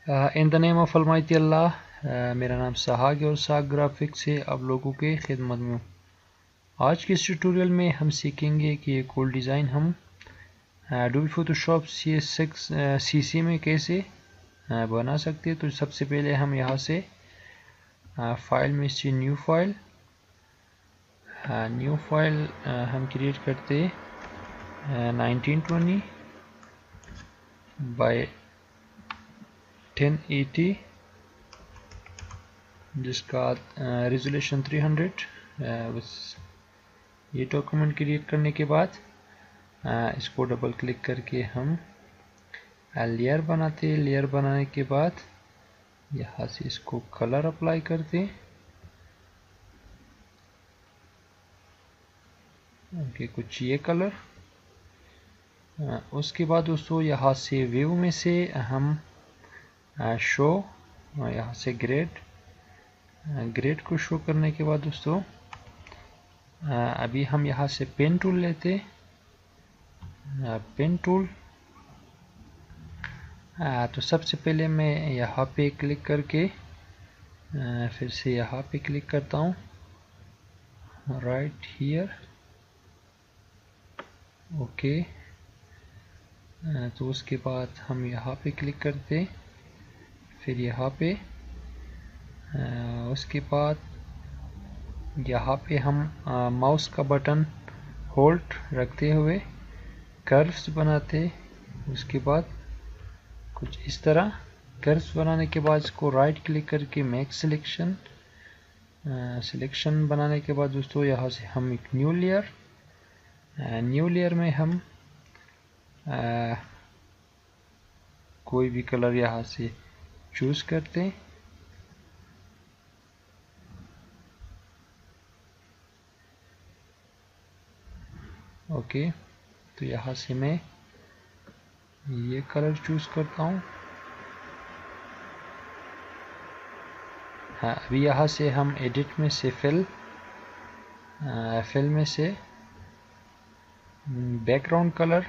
In the name of almighty Allah. मेरा नाम सहाग है और साग ग्राफिक्स से आप लोगों के खिदमत में हूँ। आज के इस ट्यूटोरियल में हम सीखेंगे कि एक कोड डिज़ाइन हम एडोबी फोटोशॉप CS6 CC में कैसे बना सकते हैं। तो सबसे पहले हम यहाँ से फाइल में से न्यू फाइल हम क्रिएट करते 1920 बाय 1080 जिसका रेजोल्यूशन 300। बस ये डॉक्यूमेंट क्रिएट करने के बाद इसको डबल क्लिक करके हम लेयर बनाते। लेयर बनाने के बाद यहाँ से इसको कलर अप्लाई करते। ओके, कुछ ये कलर। उसके बाद दोस्तों यहाँ से व्यू में से हम शो, यहाँ से ग्रेड को शो करने के बाद दोस्तों अभी हम यहाँ से पेन टूल लेते। पेन टूल तो सबसे पहले मैं यहाँ पे क्लिक करके फिर से यहाँ पे क्लिक करता हूँ, राइट हियर। ओके, तो उसके बाद हम यहाँ पे क्लिक करते, फिर यहाँ पे उसके बाद यहाँ पे हम माउस का बटन होल्ड रखते हुए कर्व्स बनाते। उसके बाद कुछ इस तरह कर्व्स बनाने के बाद इसको राइट क्लिक करके मेक सिलेक्शन बनाने के बाद दोस्तों यहाँ से हम एक न्यू लेयर में हम कोई भी कलर यहाँ से चूज करते। ओके, तो यहाँ से मैं ये कलर चूज करता हूँ। हाँ, अभी यहाँ से हम एडिट में से फिल में से बैकग्राउंड कलर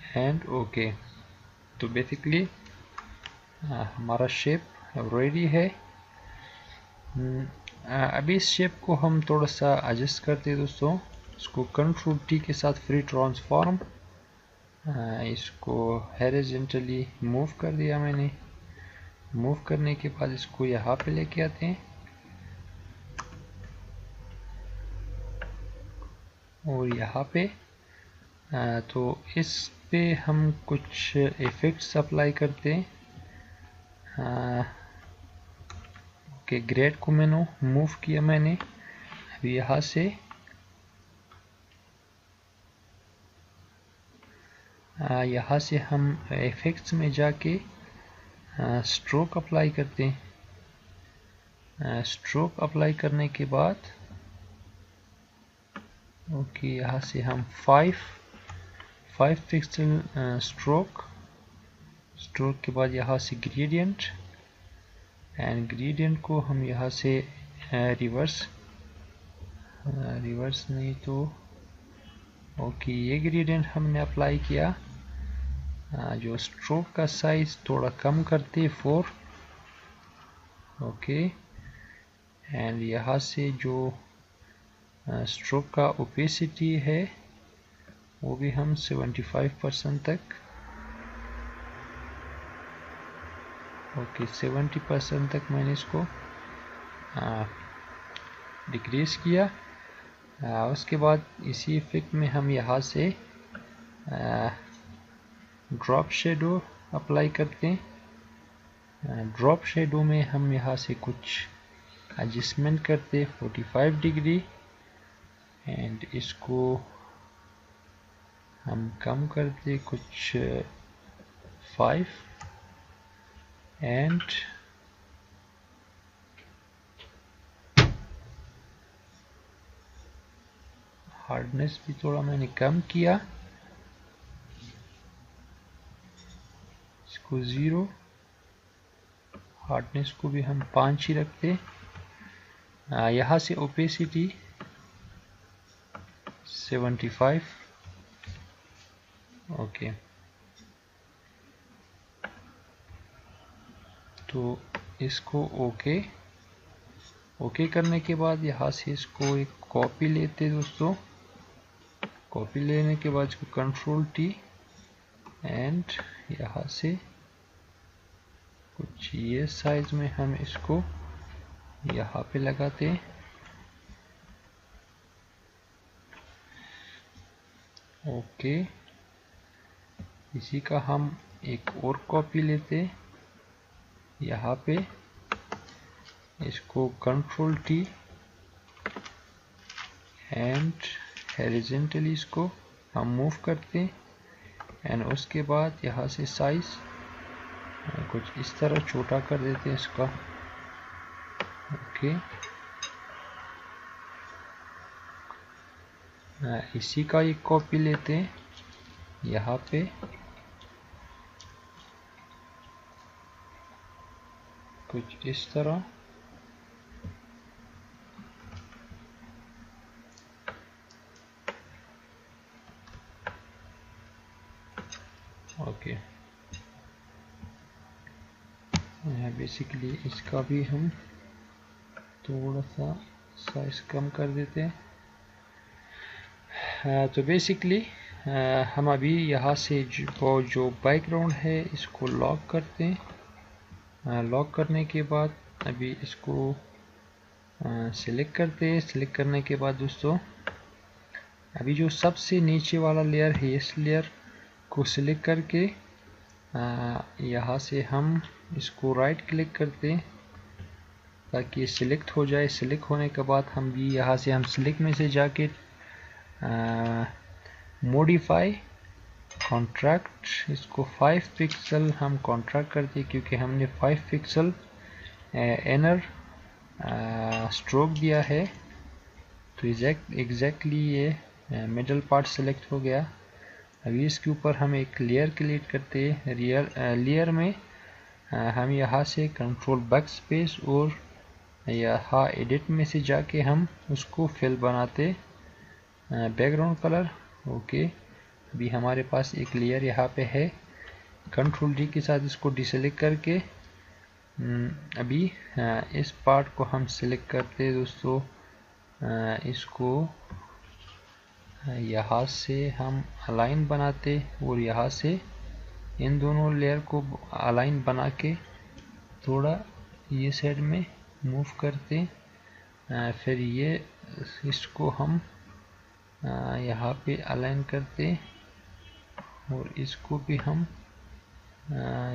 एंड ओके। तो बेसिकली हमारा शेप रेडी है। अभी इस शेप को हम थोड़ा सा एडजस्ट करते हैं दोस्तों। इसको कंट्रोल T के साथ फ्री ट्रांसफॉर्म, इसको हॉरिजॉन्टली मूव कर दिया मैंने। मूव करने के बाद इसको यहाँ पे लेके आते हैं और यहाँ पे तो इस पे हम कुछ इफेक्ट्स अप्लाई करते हैं। ओके, ग्रेड को मैंने मूव किया मैंने। अभी यहाँ से हम इफेक्ट्स में जाके स्ट्रोक अप्लाई करते हैं। स्ट्रोक अप्लाई करने के बाद ओके, यहाँ से हम 5 पिक्सल स्ट्रोक के बाद यहाँ से ग्रेडियंट को हम यहाँ से रिवर्स नहीं तो ओके, ये ग्रेडियंट हमने अप्लाई किया। जो स्ट्रोक का साइज थोड़ा कम करते 4। ओके, एंड यहाँ से जो स्ट्रोक का ओपेसिटी है वो भी हम 75% तक, ओके 70% तक मैंने इसको डिक्रीज किया। उसके बाद इसी इफेक्ट में हम यहाँ से ड्रॉप शेडो अप्लाई करते हैं। ड्रॉप शेडो में हम यहाँ से कुछ एडजस्टमेंट करते 45 डिग्री एंड इसको हम कम करते कुछ 5 एंड हार्डनेस भी थोड़ा मैंने कम किया, इसको 0। हार्डनेस को भी हम 5 ही रखते। यहाँ से ओपेसिटी 75। ओके, तो इसको ओके करने के बाद यहाँ से इसको एक कॉपी लेते दोस्तों। कॉपी लेने के बाद इसको कंट्रोल टी एंड यहाँ से कुछ ये साइज में हम इसको यहाँ पे लगाते। ओके, इसी का हम एक और कॉपी लेते, यहाँ पे इसको कंट्रोल टी एंड हॉरिजॉन्टली इसको हम मूव करते एंड उसके बाद यहाँ से साइज कुछ इस तरह छोटा कर देते हैं इसका। ओके, इसी का एक कॉपी लेते हैं यहाँ पे कुछ इस तरह। ओके, बेसिकली इसका भी हम थोड़ा सा साइज कम कर देते हैं। तो बेसिकली हम अभी यहाँ से जो बैकग्राउंड है इसको लॉक करते हैं। लॉक करने के बाद अभी इसको सिलेक्ट करते हैं। सिलेक्ट करने के बाद दोस्तों अभी जो सबसे नीचे वाला लेयर है इस लेयर को सिलेक्ट करके यहाँ से हम इसको राइट क्लिक करते हैं ताकि सिलेक्ट हो जाए। सिलेक्ट होने के बाद हम भी यहाँ से हम सिलेक्ट में से जाके मॉडिफाई कॉन्ट्रैक्ट, इसको 5 पिक्सल हम कॉन्ट्रैक्ट करते क्योंकि हमने 5 पिक्सल इनर स्ट्रोक दिया है। तो एग्जैक्टली ये मिडल पार्ट सेलेक्ट हो गया। अभी इसके ऊपर हम एक लेयर क्रिएट करते हैं। लेयर में हम यहाँ से कंट्रोल बैक स्पेस और यहाँ एडिट में से जाके हम उसको फिल बनाते बैकग्राउंड कलर। ओके, अभी हमारे पास एक लेयर यहाँ पे है। कंट्रोल डी के साथ इसको डिसेलेक्ट करके अभी इस पार्ट को हम सिलेक्ट करते दोस्तों। इसको यहाँ से हम अलाइन बनाते और यहाँ से इन दोनों लेयर को अलाइन बना के थोड़ा ये साइड में मूव करते। फिर ये इसको हम यहाँ पे अलाइन करते और इसको भी हम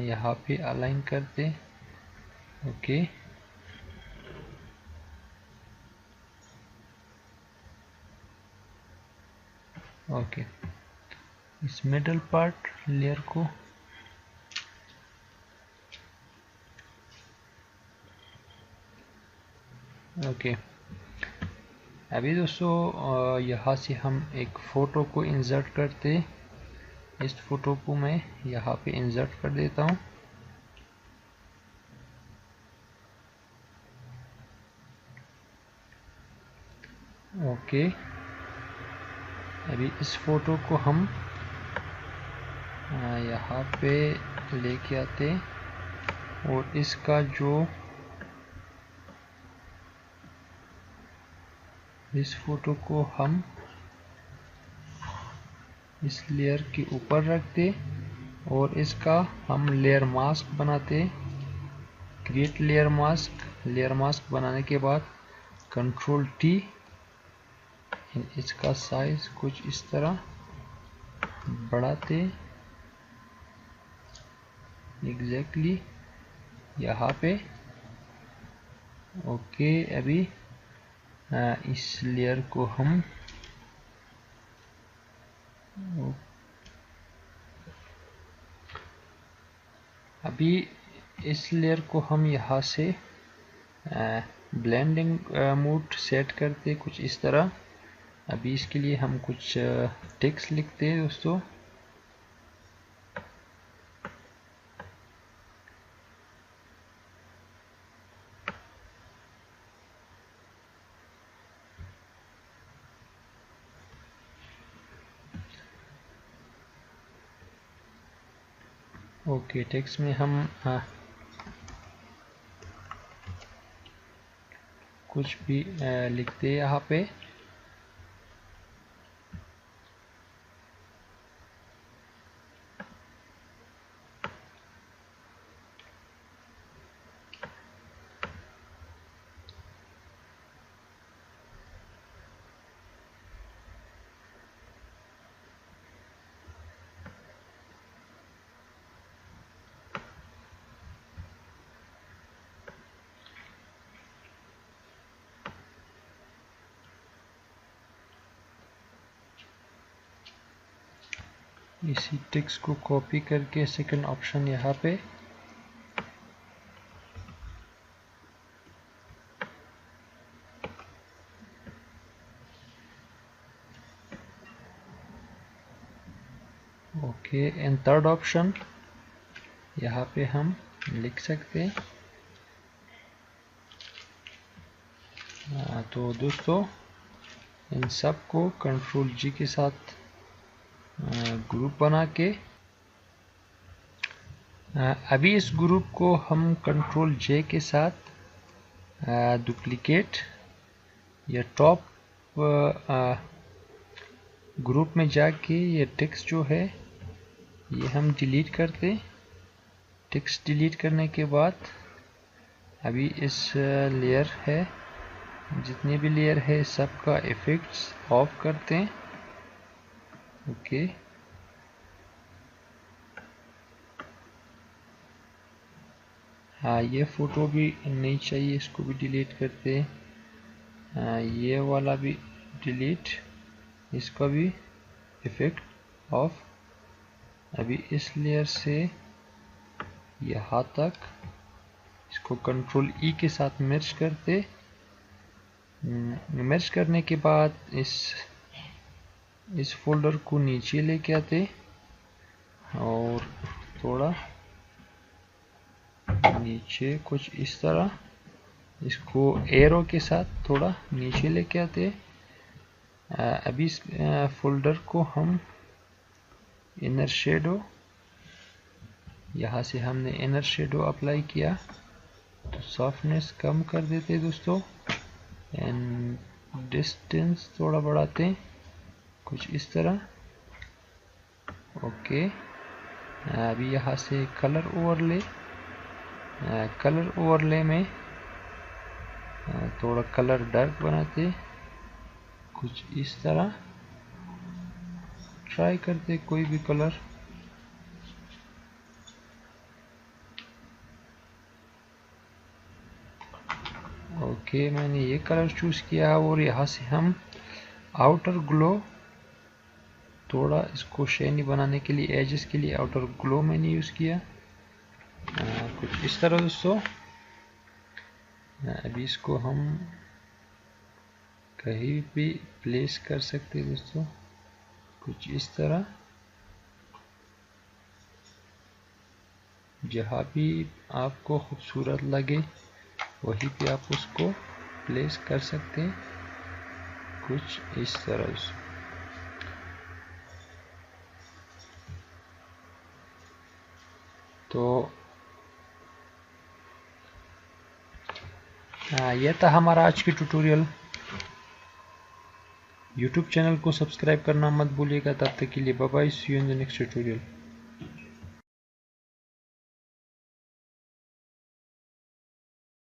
यहाँ पे अलाइन करते। ओके, ओके, इस मिडल पार्ट लेयर को ओके। अभी दोस्तों यहाँ से हम एक फ़ोटो को इंसर्ट करते। इस फोटो को मैं यहाँ पे इंसर्ट कर देता हूँ। ओके, अभी इस फोटो को हम यहाँ पे लेके आते और इसका जो इस फोटो को हम इस लेयर के ऊपर रखते और इसका हम लेयर मास्क बनाते। Create layer mask. Layer mask बनाने के बाद कंट्रोल टी, इसका साइज कुछ इस तरह बढ़ाते एग्जैक्टली यहाँ पे। ओके, अभी इस लेयर को हम यहाँ से ब्लेंडिंग मोड सेट करते कुछ इस तरह। अभी इसके लिए हम कुछ टेक्स्ट लिखते हैं दोस्तों। ओके, टेक्स्ट में हम कुछ भी लिखते यहाँ पे। इसी टेक्स्ट को कॉपी करके सेकंड ऑप्शन यहाँ पे ओके, एंड थर्ड ऑप्शन यहाँ पे हम लिख सकते हैं। तो दोस्तों इन सब को कंट्रोल जी के साथ ग्रुप बना के अभी इस ग्रुप को हम कंट्रोल जे के साथ डुप्लीकेट या टॉप ग्रुप में जाके ये टेक्स्ट जो है ये हम डिलीट करते। टेक्स्ट डिलीट करने के बाद अभी इस लेयर है, जितने भी लेयर है सबका इफेक्ट्स ऑफ करते हैं। ओके, हाँ ये फोटो भी नहीं चाहिए, इसको भी डिलीट करते हैं। ये वाला भी डिलीट, इसका भी इफेक्ट ऑफ। अभी इस लेयर से यहाँ तक इसको कंट्रोल ई के साथ मर्ज करते। मर्ज करने के बाद इस फोल्डर को नीचे लेके आते और थोड़ा नीचे कुछ इस तरह, इसको एरो के साथ थोड़ा नीचे लेके आते। अभी इस फोल्डर को हम इनर शेडो, यहाँ से हमने इनर शेडो अप्लाई किया तो सॉफ्टनेस कम कर देते दोस्तों, एंड डिस्टेंस थोड़ा बढ़ाते कुछ इस तरह। ओके, अभी यहाँ से कलर ओवरले, कलर ओवरले में थोड़ा कलर डार्क बनाते कुछ इस तरह। ट्राई करते कोई भी कलर। ओके, मैंने ये कलर चूज किया और यहाँ से हम आउटर ग्लो, थोड़ा इसको शेनी बनाने के लिए एजेस के लिए आउटर ग्लो मैंने यूज किया कुछ इस तरह दोस्तों। अभी इसको हम कहीं भी प्लेस कर सकते हैं दोस्तों, कुछ इस तरह। जहाँ भी आपको खूबसूरत लगे वहीं पे आप उसको प्लेस कर सकते हैं कुछ इस तरह से। तो यह था हमारा आज की ट्यूटोरियल। YouTube चैनल को सब्सक्राइब करना मत भूलिएगा। तब तक के लिए bye bye, see you in the next tutorial.